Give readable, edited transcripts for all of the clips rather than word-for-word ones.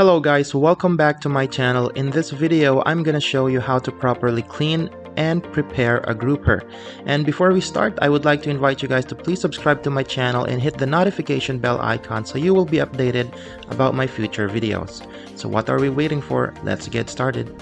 Hello guys, welcome back to my channel. In this video, I'm gonna show you how to properly clean and prepare a grouper. And before we start, I would like to invite you guys to please subscribe to my channel and hit the notification bell icon so you will be updated about my future videos. So what are we waiting for? Let's get started.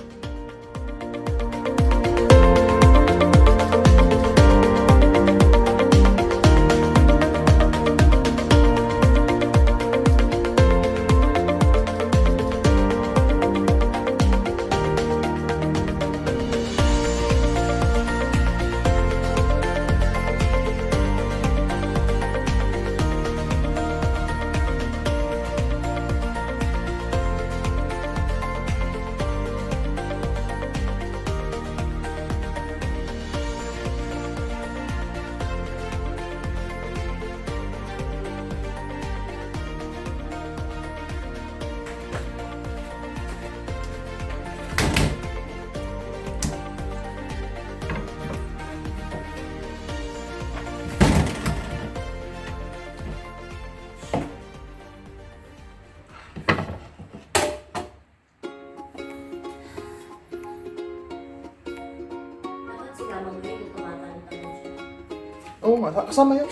Oo nga, kasama yun.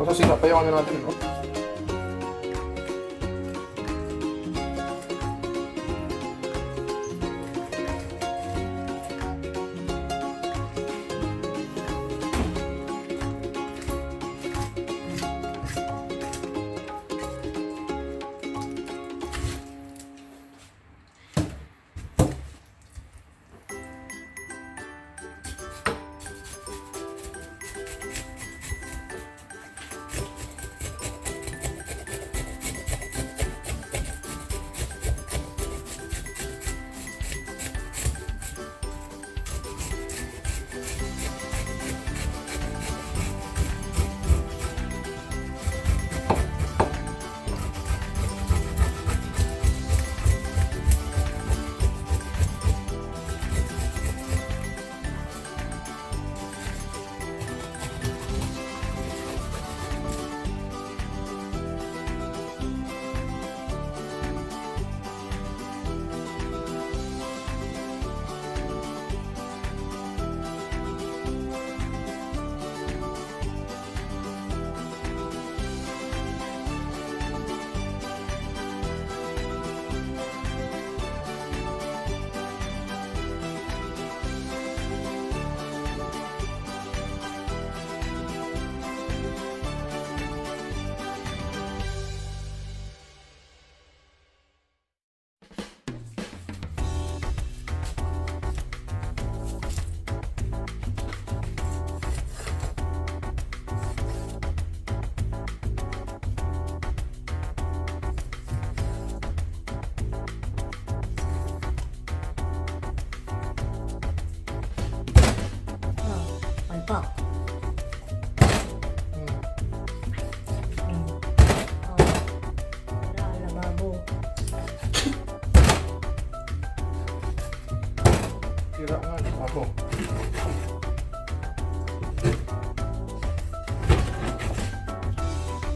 Kasi payawan na natin, no?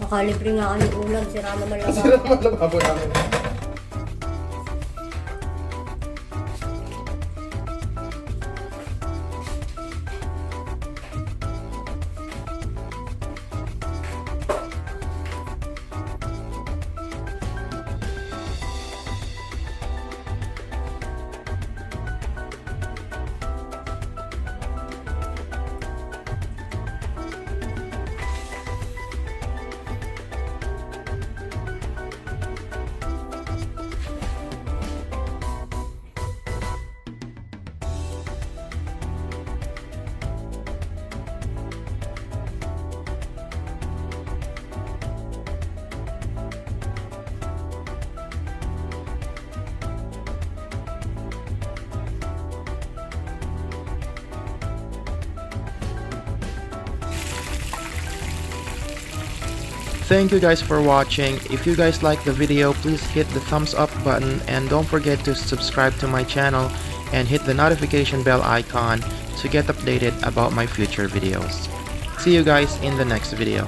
Baka libre nga kami ulam, sira naman lang. Sira naman lababo namin. Thank you guys for watching. If you guys like the video, please hit the thumbs up button and don't forget to subscribe to my channel and hit the notification bell icon to get updated about my future videos. See you guys in the next video.